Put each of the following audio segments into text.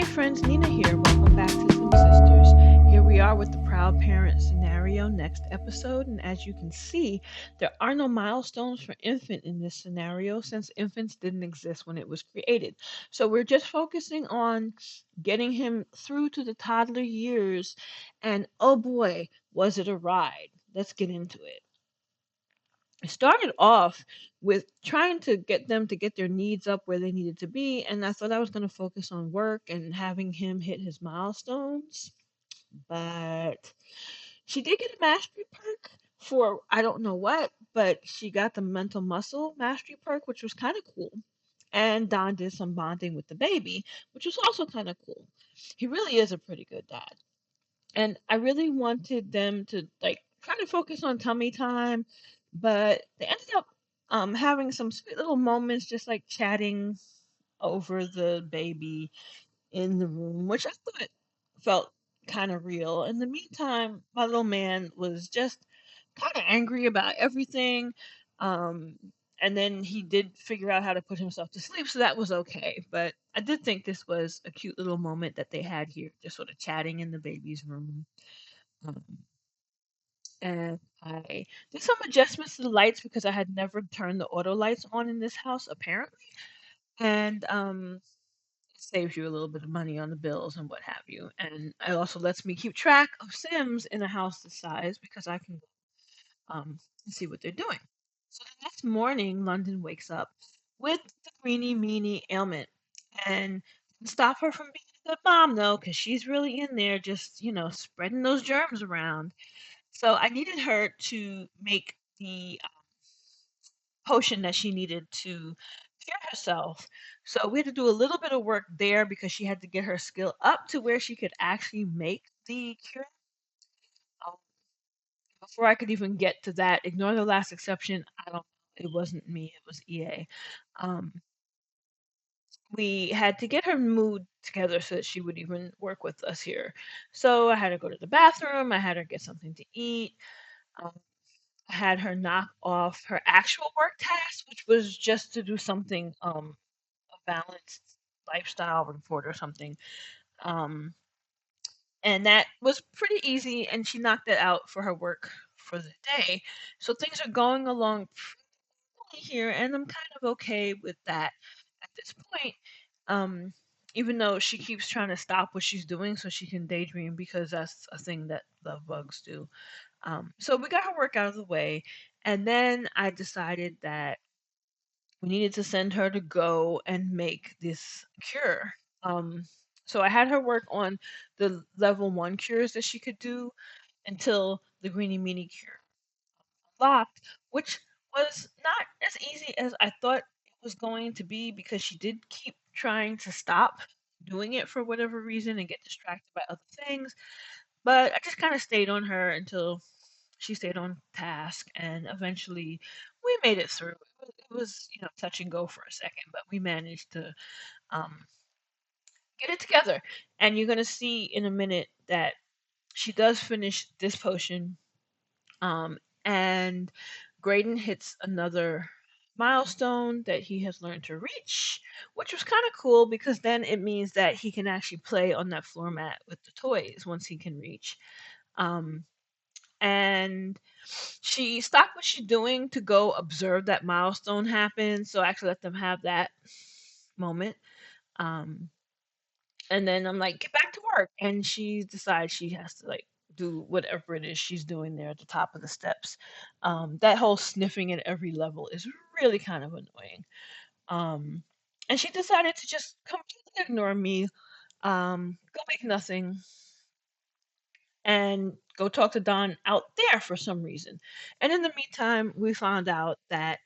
friends, Nina here. Welcome back to Sim Sisters. Here we are with the Proud Parent scenario next episode. And as you can see, there are no milestones for infant in this scenario since infants didn't exist when it was created. So we're just focusing on getting him through to the toddler years. And oh boy, was it a ride! Let's get into it. I started off with trying to get them to get their needs up where they needed to be, and I thought I was going to focus on work and having him hit his milestones. But she did get a mastery perk for I don't know what, but she got the mental muscle mastery perk, which was kind of cool. And Don did some bonding with the baby, which was also kind of cool. He really is a pretty good dad. And I really wanted them to like kind of focus on tummy time, but they ended up having some sweet little moments, just like chatting over the baby in the room, which I thought felt kind of real. In the meantime, my little man was just kind of angry about everything. Um, and then he did figure out how to put himself to sleep, so that was okay. But I did think this was a cute little moment that they had here, just sort of chatting in the baby's room. Um, and I did some adjustments to the lights because I had never turned the auto lights on in this house, apparently. And it saves you a little bit of money on the bills and what have you. And it also lets me keep track of Sims in a house this size because I can see what they're doing. So the next morning, London wakes up with the greeny meanie ailment and stop her from being a good mom though, because she's really in there just, spreading those germs around. So I needed her to make the potion that she needed to cure herself. So we had to do a little bit of work there because she had to get her skill up to where she could actually make the cure. Um, Before I could even get to that, ignore the last exception. I don't. It wasn't me. It was EA. Um, we had to get her mood together so that she would even work with us here. So I had her go to the bathroom. I had her get something to eat. Um, I had her knock off her actual work task, which was just to do something a balanced lifestyle report or something. Um, and that was pretty easy, and she knocked it out for her work for the day. So things are going along pretty here, and I'm kind of okay with that at this point. Um, Even though she keeps trying to stop what she's doing so she can daydream because that's a thing that love bugs do. So we got her work out of the way, and then I decided that we needed to send her to go and make this cure. Um, so I had her work on the level one cures that she could do until the Greenie Meanie cure locked, which was not as easy as I thought it was going to be because she did keep trying to stop doing it for whatever reason and get distracted by other things. But I just kind of stayed on her until she stayed on task, and eventually we made it through. It was, touch and go for a second, but we managed to um, get it together. And you're gonna see in a minute that she does finish this potion, um, and Graydon hits another milestone that he has learned to reach, which was kind of cool because then it means that he can actually play on that floor mat with the toys once he can reach. Um, and she stopped what she's doing to go observe that milestone happen. So I actually let them have that moment. Um, and then I'm like, get back to work. And she decides she has to like do whatever it is she's doing there at the top of the steps. That whole sniffing at every level is really kind of annoying. Um, and she decided to just completely ignore me, go make nothing, and go talk to Don out there for some reason. And in the meantime, we found out that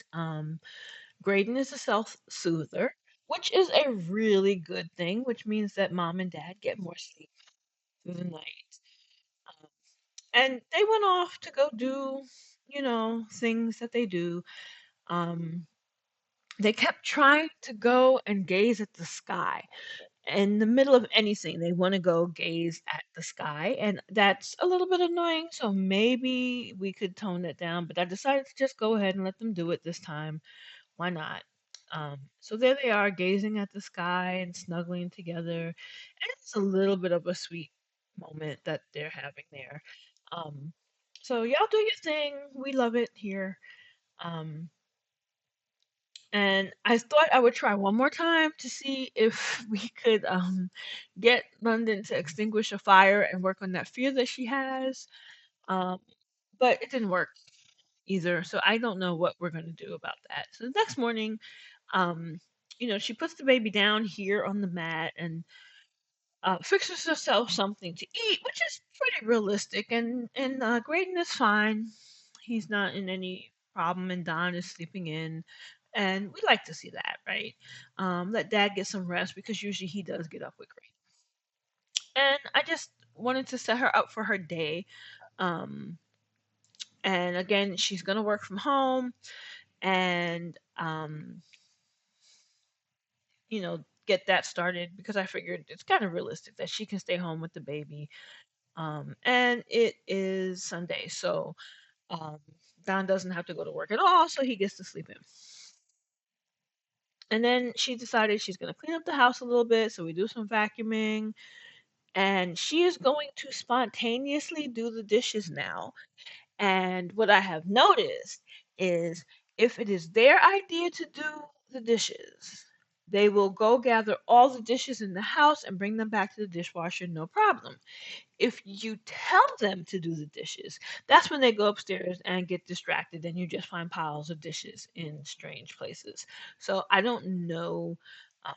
Graydon is a self soother, which is a really good thing, which means that mom and dad get more sleep through the night. Um, and they went off to go do, things that they do. Um, they kept trying to go and gaze at the sky. In the middle of anything, they want to go gaze at the sky, and that's a little bit annoying. So maybe we could tone it down, but I decided to just go ahead and let them do it this time. Why not? So there they are, gazing at the sky and snuggling together. And it's a little bit of a sweet moment that they're having there. Um, so y'all do your thing. We love it here. Um, and I thought I would try one more time to see if we could get London to extinguish a fire and work on that fear that she has. Um, but it didn't work either. So I don't know what we're going to do about that. So the next morning, um, she puts the baby down here on the mat and fixes herself something to eat, which is pretty realistic. And Graydon is fine. He's not in any problem, and Don is sleeping in. And we like to see that, right? Let Dad get some rest because usually he does get up with Graydon. And I just wanted to set her up for her day. Um, and again, she's gonna work from home, and get that started because I figured it's kind of realistic that she can stay home with the baby. And it is Sunday, so um, Don doesn't have to go to work at all, so he gets to sleep in. And then she decided she's going to clean up the house a little bit, so we do some vacuuming. And she is going to spontaneously do the dishes now. And what I have noticed is if it is their idea to do the dishes, they will go gather all the dishes in the house and bring them back to the dishwasher, no problem. If you tell them to do the dishes, that's when they go upstairs and get distracted, and you just find piles of dishes in strange places. So I don't know uh,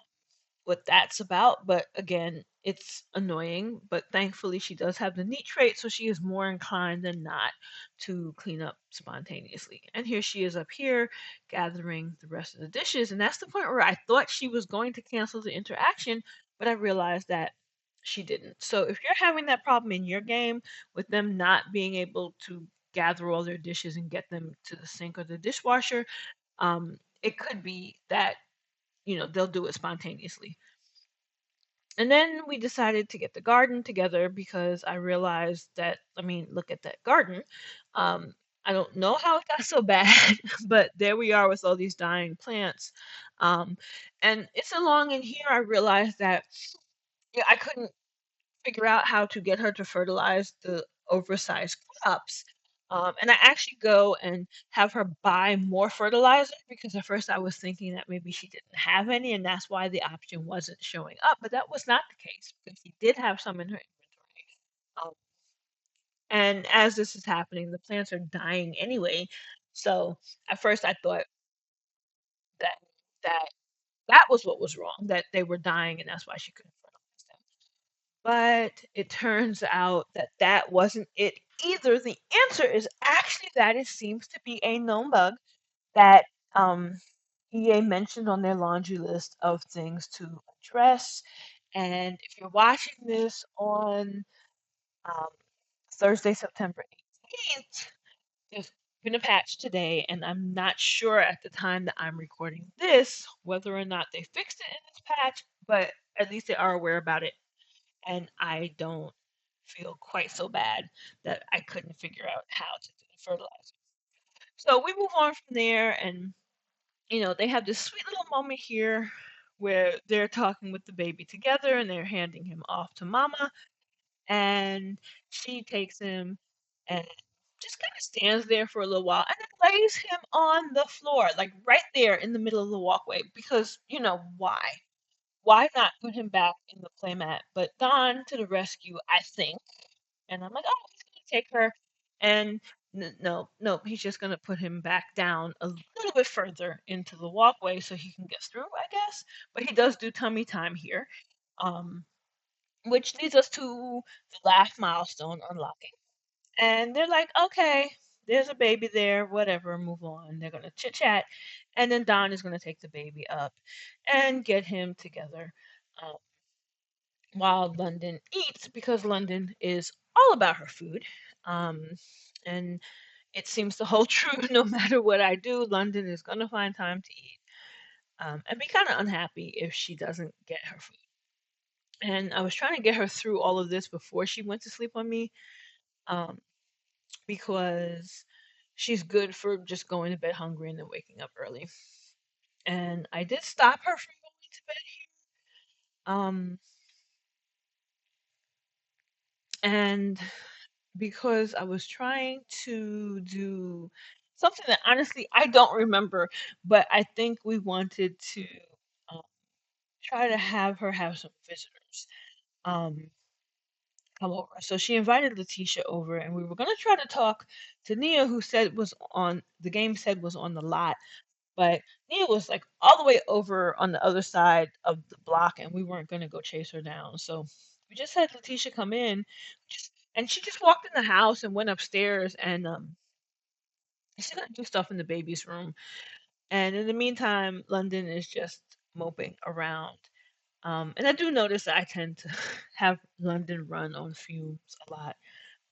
what that's about, but again, it's annoying. But thankfully, she does have the neat trait, so she is more inclined than not to clean up spontaneously. And here she is up here gathering the rest of the dishes, and that's the point where I thought she was going to cancel the interaction, but I realized that she didn't. So if you're having that problem in your game with them not being able to gather all their dishes and get them to the sink or the dishwasher, it could be that they'll do it spontaneously. And then we decided to get the garden together because I realized that, I mean, look at that garden. Um, I don't know how it got so bad, but there we are with all these dying plants. Um, and it's along in here I realized that I couldn't figure out how to get her to fertilize the oversized crops. And I actually go and have her buy more fertilizer because at first I was thinking that maybe she didn't have any, and that's why the option wasn't showing up. But that was not the case because she did have some in her inventory. Um, and as this is happening, the plants are dying anyway. So at first I thought that that that was what was wrong, that they were dying, and that's why she couldn't fertilize them. But it turns out that that wasn't it either. The answer is actually that it seems to be a known bug that EA mentioned on their laundry list of things to address. And if you're watching this on um, Thursday, September 18th, there's been a patch today, and I'm not sure at the time that I'm recording this whether or not they fixed it in this patch, but at least they are aware about it, and I don't feel quite so bad that I couldn't figure out how to do the fertilizer. So we move on from there, and they have this sweet little moment here where they're talking with the baby together and they're handing him off to mama, and she takes him and just kind of stands there for a little while and then lays him on the floor, like right there in the middle of the walkway, because why? Why not put him back in the playmat? But Don to the rescue, I think. And I'm like, oh, he's gonna take her, and no, no, he's just gonna put him back down a little bit further into the walkway so he can get through, I guess. But he does do tummy time here, um, which leads us to the last milestone unlocking. And they're like, okay, there's a baby there, whatever, move on. They're gonna chit chat, and then Don is gonna take the baby up and get him together. Um, while London eats because London is all about her food. Um, and it seems to hold true no matter what I do, London is going to find time to eat. And be kind of unhappy if she doesn't get her food. And I was trying to get her through all of this before she went to sleep on me, um, because she's good for just going to bed hungry and then waking up early. And I did stop her from going to bed. And because I was trying to do something that honestly I don't remember, but I think we wanted to um, try to have her have some visitors um, come over. So she invited Letitia over, and we were going to try to talk to Nia, who said was on the game, said was on the lot, but Nia was like all the way over on the other side of the block, and we weren't going to go chase her down. So we just had Letitia come in, and she just walked in the house and went upstairs, and she's gonna do stuff in the baby's room. And in the meantime, London is just moping around. And I do notice that I tend to have London run on fumes a lot.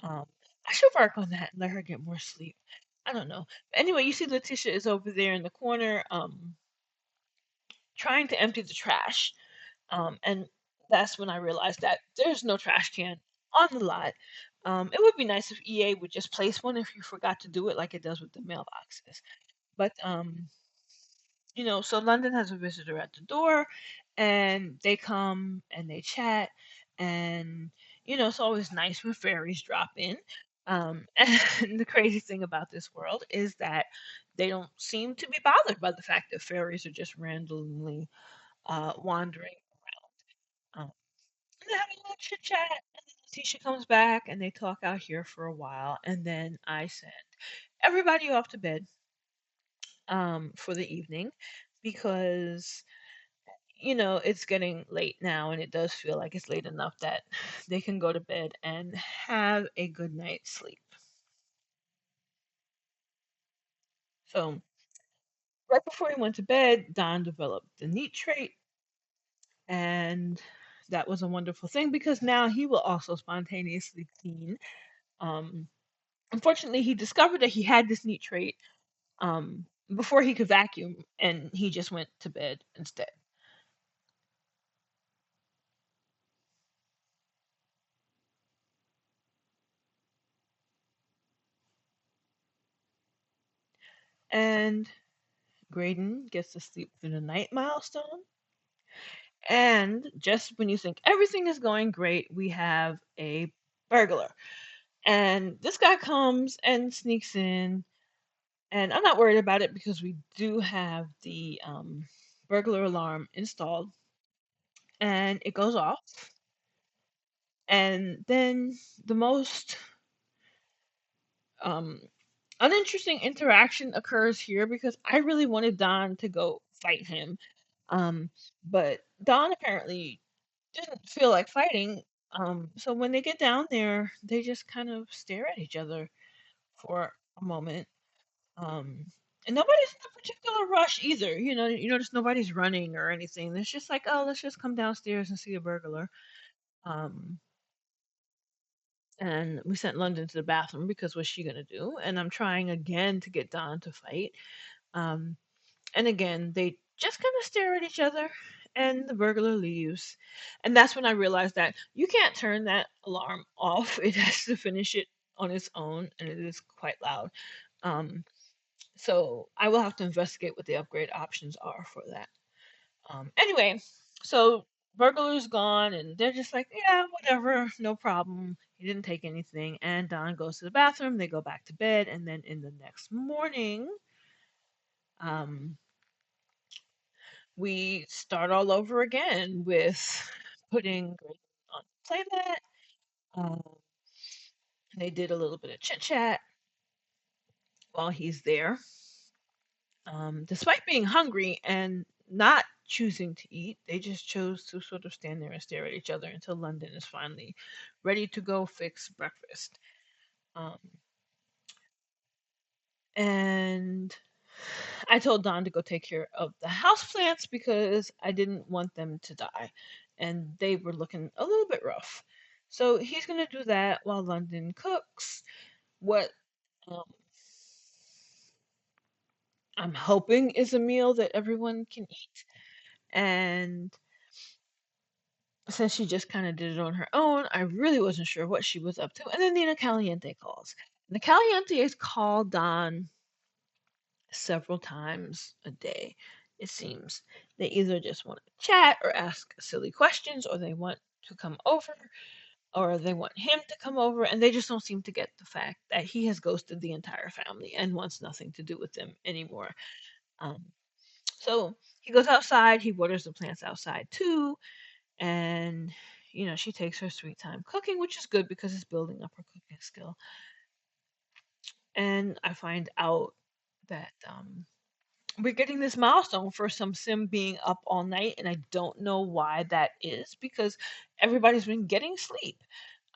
Um, I should work on that and let her get more sleep. I don't know. Anyway, you see Letitia is over there in the corner, trying to empty the trash. And that's when I realized that there's no trash can on the lot. It would be nice if EA would just place one if you forgot to do it, like it does with the mailboxes. But so London has a visitor at the door, and they come and they chat, and it's always nice when fairies drop in. And the crazy thing about this world is that they don't seem to be bothered by the fact that fairies are just randomly wandering around. And they have a little chit chat, and then Letitia comes back, and they talk out here for a while, and then I send everybody off to bed for the evening because it's getting late now, and it does feel like it's late enough that they can go to bed and have a good night's sleep. So, right before he went to bed, Don developed the neat trait, and that was a wonderful thing because now he will also spontaneously clean. Um, Unfortunately, he discovered that he had this neat trait before he could vacuum, and he just went to bed instead. And Graydon gets to sleep through the night milestone. And just when you think everything is going great, we have a burglar. And this guy comes and sneaks in. And I'm not worried about it because we do have the burglar alarm installed. And it goes off. And then the most um, uninteresting interaction occurs here because I really wanted Don to go fight him. Um, but Don apparently didn't feel like fighting. So when they get down there, they just kind of stare at each other for a moment. Um, and nobody's in a particular rush either. You notice nobody's running or anything. It's just like, oh, let's just come downstairs and see a burglar. Um, and we sent London to the bathroom because what's she gonna do? And I'm trying again to get Don to fight. Um, And again, they just kind of stare at each other, and the burglar leaves. And that's when I realized that you can't turn that alarm off. It has to finish it on its own, and it is quite loud. Um, so I will have to investigate what the upgrade options are for that. Anyway, so burglar's gone, and they're just like, yeah, whatever, no problem. He didn't take anything. And Don goes to the bathroom. They go back to bed, and then in the next morning, um, we start all over again with putting Graydon on the playmat. Um, they did a little bit of chit chat while he's there. Despite being hungry and not choosing to eat, they just chose to sort of stand there and stare at each other until London is finally ready to go fix breakfast. Um, and I told Don to go take care of the houseplants because I didn't want them to die. And they were looking a little bit rough. So he's going to do that while London cooks what um, I'm hoping is a meal that everyone can eat. And since she just kind of did it on her own, I really wasn't sure what she was up to. And then Nina Caliente calls. And the Caliente is called Don several times a day. it seems. They either just want to chat or ask silly questions, or they want to come over, or they want him to come over, and they just don't seem to get the fact that he has ghosted the entire family and wants nothing to do with them anymore. Um, so he goes outside, he waters the plants outside too, and she takes her sweet time cooking, which is good because it's building up her cooking skill. And I find out that we're getting this milestone for some sim being up all night, and I don't know why that is because everybody's been getting sleep.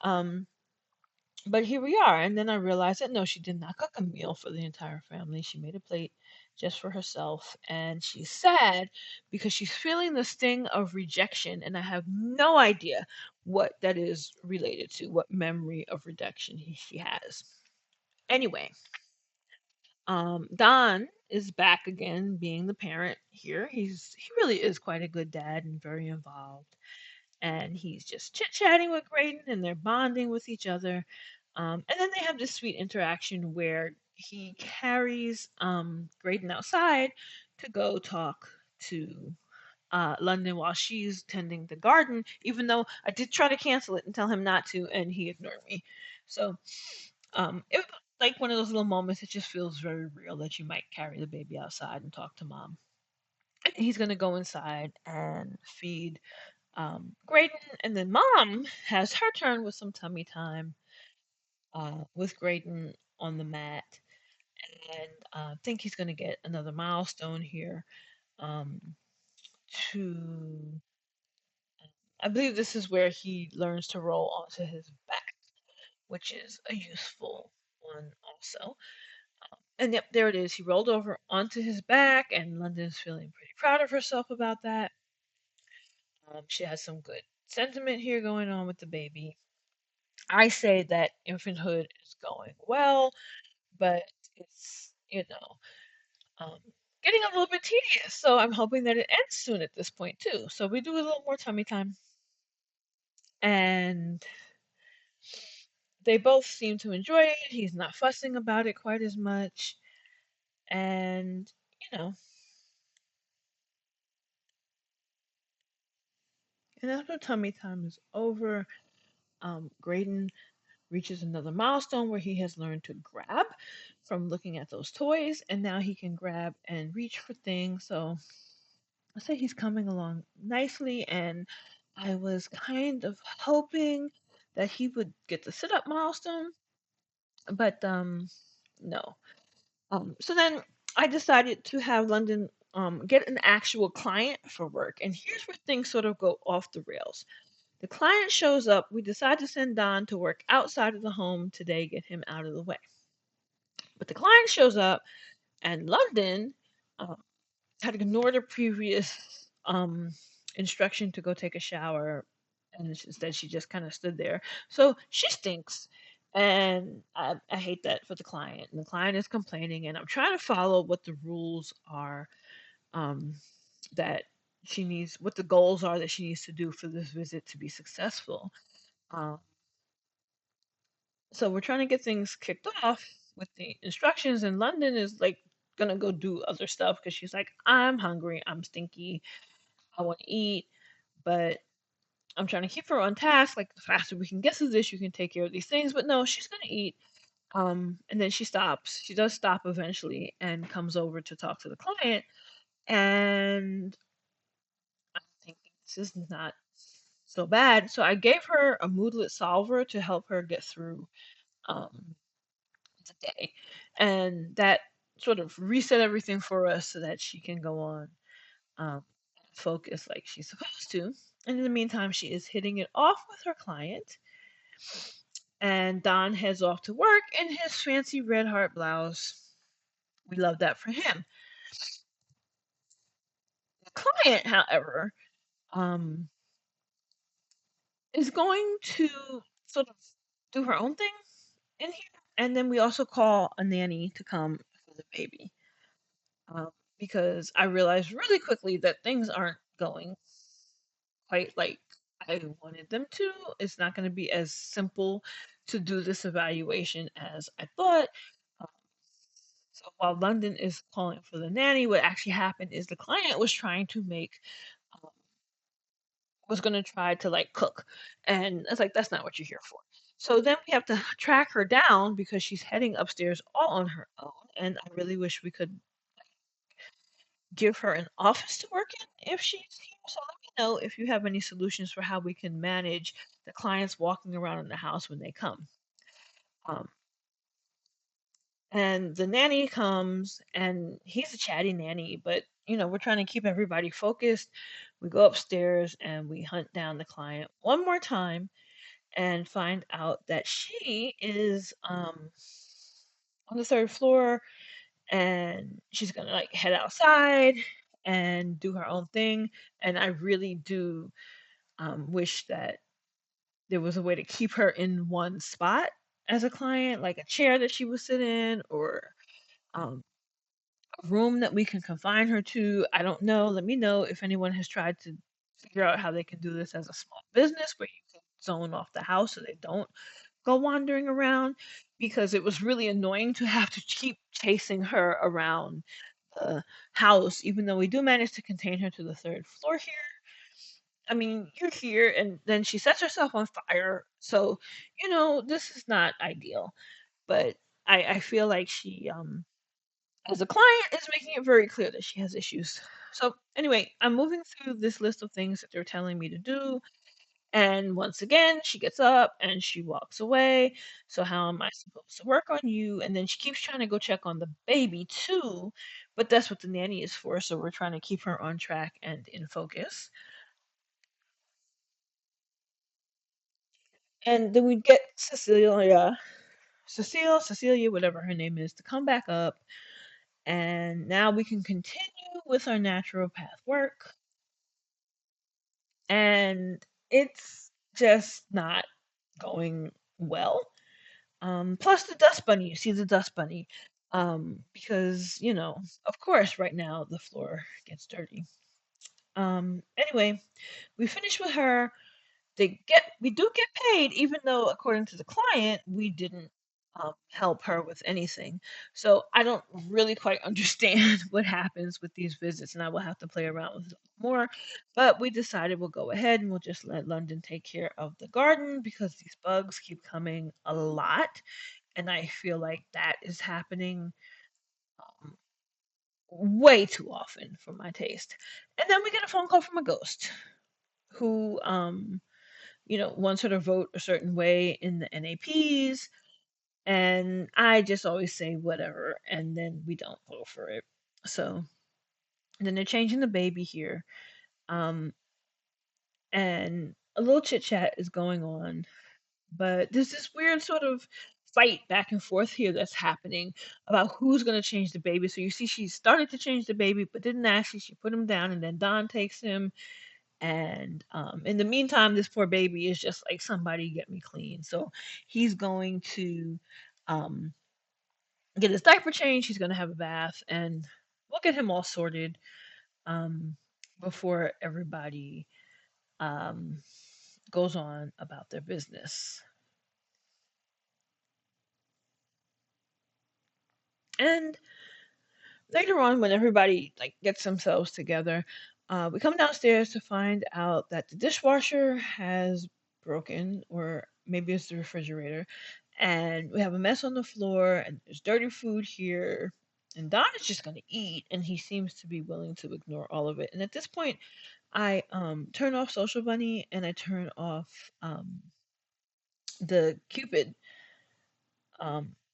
Um, but here we are, and then I realized that no, she did not cook a meal for the entire family. She made a plate just for herself, and she's sad because she's feeling the sting of rejection, and I have no idea what that is related to, what memory of rejection she has. Anyway, Don is back again being the parent here. He really is quite a good dad and very involved. And he's just chit chatting with Graydon and they're bonding with each other. And then they have this sweet interaction where he carries Graydon outside to go talk to London while she's tending the garden, even though I did try to cancel it and tell him not to, and he ignored me. So it was like one of those little moments that just feels very real that you might carry the baby outside and talk to mom. And he's gonna go inside and feed Graydon, and then mom has her turn with some tummy time with Graydon on the mat, and I think he's gonna get another milestone here. Um, to I believe this is where he learns to roll onto his back, which is a useful one also. And yep, there it is. He rolled over onto his back, and London's feeling pretty proud of herself about that. She has some good sentiment here going on with the baby. I say that infanthood is going well, but it's, um, getting a little bit tedious. So I'm hoping that it ends soon at this point, too. So we do a little more tummy time. And they both seem to enjoy it. He's not fussing about it quite as much. And, you know, and after tummy time is over, Graydon reaches another milestone where he has learned to grab from looking at those toys, and now he can grab and reach for things. So I say he's coming along nicely, and I was kind of hoping that he would get the sit up milestone, but no. So then I decided to have London get an actual client for work, and here's where things sort of go off the rails. The client shows up. We decide to send Don to work outside of the home today, get him out of the way. But the client shows up, and London uh, had ignored a previous instruction to go take a shower, and instead she just kind of stood there. So she stinks, and I hate that for the client. And the client is complaining, and I'm trying to follow what the rules are um, that she needs, what the goals are that she needs to do for this visit to be successful. Um, so we're trying to get things kicked off with the instructions, and London is like gonna go do other stuff because she's like, I'm hungry, I'm stinky, I want to eat, but I'm trying to keep her on task. Like the faster we can get through this, you can take care of these things. But no, she's gonna eat. And then she stops. She does stop eventually and comes over to talk to the client. And I'm thinking this is not so bad. So I gave her a moodlet solver to help her get through um, the day, and that sort of reset everything for us so that she can go on um, focus like she's supposed to. And in the meantime, she is hitting it off with her client. And Don heads off to work in his fancy red heart blouse. We love that for him. The client, however, um, is going to sort of do her own thing in here. And then we also call a nanny to come for the baby. Um, because I realized really quickly that things aren't going quite like I wanted them to. It's not going to be as simple to do this evaluation as I thought. So while London is calling for the nanny, what actually happened is the client was trying to make um, was going to try to like cook, and it's like that's not what you're here for. So then we have to track her down because she's heading upstairs all on her own, and I really wish we could give her an office to work in if she's here. So let me know if you have any solutions for how we can manage the clients walking around in the house when they come. Um, and the nanny comes, and he's a chatty nanny, but we're trying to keep everybody focused. We go upstairs and we hunt down the client one more time and find out that she is on the third floor, and she's gonna like head outside and do her own thing. And I really do wish that there was a way to keep her in one spot as a client, like a chair that she would sit in, or um, a room that we can confine her to. I don't know. Let me know if anyone has tried to figure out how they can do this as a small business where you can zone off the house so they don't go wandering around, because it was really annoying to have to keep chasing her around the house, even though we do manage to contain her to the third floor here. I mean, you're here, and then she sets herself on fire. So, this is not ideal. But I feel like she, as a client, is making it very clear that she has issues. So, anyway, I'm moving through this list of things that they're telling me to do. And once again, she gets up and she walks away. So, how am I supposed to work on you? And then she keeps trying to go check on the baby too. But that's what the nanny is for. So, we're trying to keep her on track and in focus. And then we get Cecilia, whatever her name is, to come back up. And now we can continue with our naturopath work. And it's just not going well. Plus the dust bunny, you see the dust bunny. Because, of course, right now the floor gets dirty. Anyway, we finish with her. We do get paid, even though according to the client we didn't help her with anything. So I don't really quite understand what happens with these visits, and I will have to play around with it more. But we decided we'll go ahead and we'll just let London take care of the garden because these bugs keep coming a lot, and I feel like that is happening um, way too often for my taste. And then we get a phone call from a ghost who wants her to vote a certain way in the NAPs. And I just always say whatever, and then we don't vote for it. So then they're changing the baby here. Um, and a little chit chat is going on. But there's this weird sort of fight back and forth here that's happening about who's going to change the baby. So you see, she started to change the baby, but didn't actually. She put him down, and then Don takes him. And in the meantime, this poor baby is just like, somebody get me clean. So he's going to um, get his diaper changed. He's going to have a bath, and we'll get him all sorted um, before everybody um, goes on about their business. And later on, when everybody like gets themselves together, we come downstairs to find out that the dishwasher has broken, or maybe it's the refrigerator, and we have a mess on the floor, and there's dirty food here. And Don is just gonna eat, and he seems to be willing to ignore all of it. And at this point, I turn off Social Bunny and I turn off the Cupid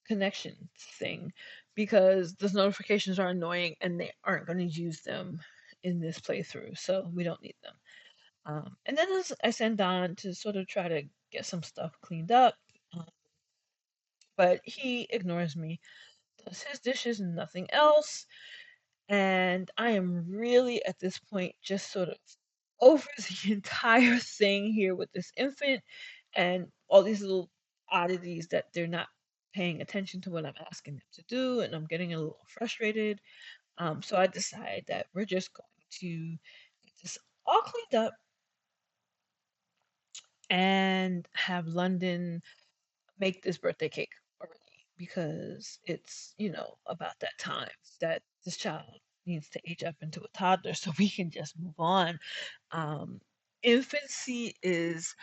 connection thing, because those notifications are annoying and they aren't going to use them in this playthrough, so we don't need them. And then as I send Don to sort of try to get some stuff cleaned up, um, but he ignores me, does his dishes and nothing else. And I am really at this point just sort of over the entire thing here with this infant and all these little oddities that they're not paying attention to what I'm asking them to do, and I'm getting a little frustrated. So I decide that we're just going to get this all cleaned up and have London make this birthday cake already. because it's, about that time that this child needs to age up into a toddler so we can just move on. Um, Infancy is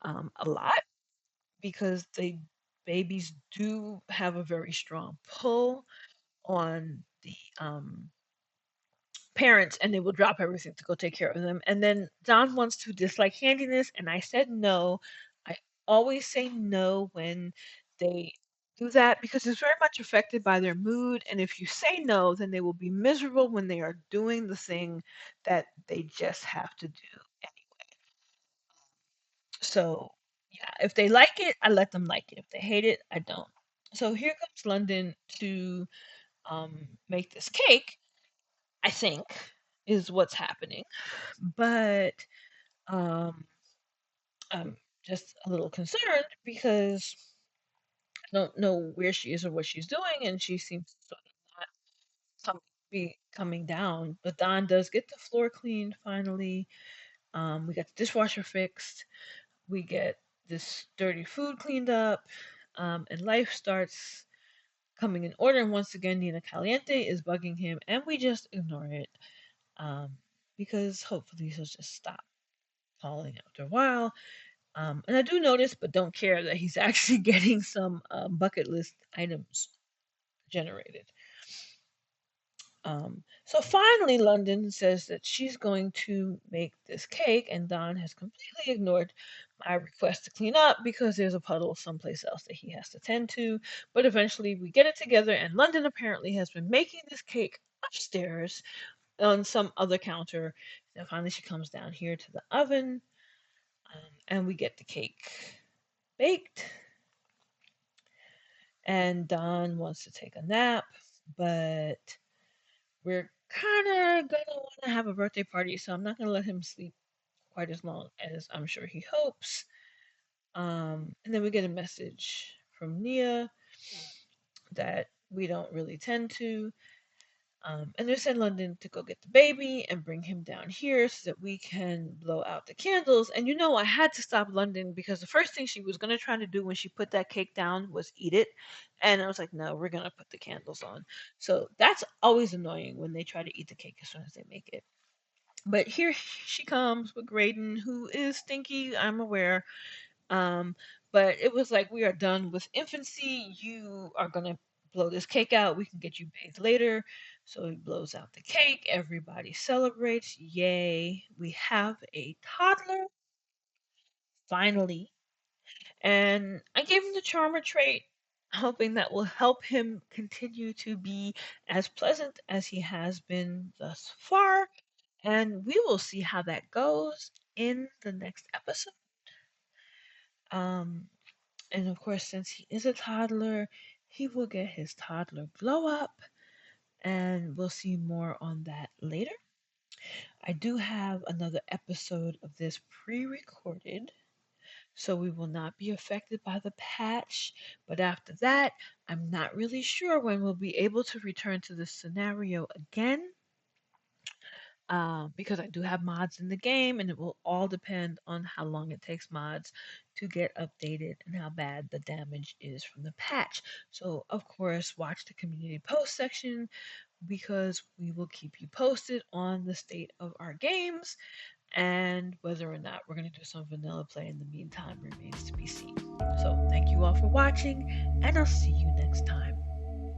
a lot because babies do have a very strong pull on the parents, and they will drop everything to go take care of them. And then Don wants to dislike handiness, and I said no. I always say no when they do that because it's very much affected by their mood. And if you say no, then they will be miserable when they are doing the thing that they just have to do anyway. So, yeah, if they like it, I let them like it. If they hate it, I don't. So here comes London to make this cake, I think, is what's happening. But um, I'm just a little concerned because I don't know where she is or what she's doing, and she seems to sort of not be coming down. But Don does get the floor cleaned finally. We got the dishwasher fixed. We get this dirty food cleaned up, and life starts coming in order. And once again, Nina Caliente is bugging him, and we just ignore it um, because hopefully he'll just stop calling after a while. And I do notice, but don't care, that he's actually getting some bucket list items generated. So finally, London says that she's going to make this cake, and Don has completely ignored my request to clean up because there's a puddle someplace else that he has to tend to. But eventually, we get it together, and London apparently has been making this cake upstairs on some other counter. And finally, she comes down here to the oven, and we get the cake baked. And Don wants to take a nap, but we're kind of gonna want to have a birthday party, so I'm not gonna let him sleep quite as long as I'm sure he hopes. And then we get a message from Nia that we don't really tend to. And they send London to go get the baby and bring him down here so that we can blow out the candles. And I had to stop London because the first thing she was going to try to do when she put that cake down was eat it. And I was like, no, we're going to put the candles on. So that's always annoying when they try to eat the cake as soon as they make it. But here she comes with Graydon, who is stinky, I'm aware. Um, but it was like, we are done with infancy. You are going to blow this cake out. We can get you bathed later. So he blows out the cake. Everybody celebrates. Yay. We have a toddler, finally. And I gave him the charmer trait, hoping that will help him continue to be as pleasant as he has been thus far. And we will see how that goes in the next episode. Um, And of course, since he is a toddler, he will get his toddler glow up, and we'll see more on that later. I do have another episode of this pre recorded, so we will not be affected by the patch. But after that, I'm not really sure when we'll be able to return to this scenario again. Because I do have mods in the game, and it will all depend on how long it takes mods to get updated and how bad the damage is from the patch. So, of course, watch the community post section because we will keep you posted on the state of our games, and whether or not we're going to do some vanilla play in the meantime remains to be seen. So, thank you all for watching, and I'll see you next time.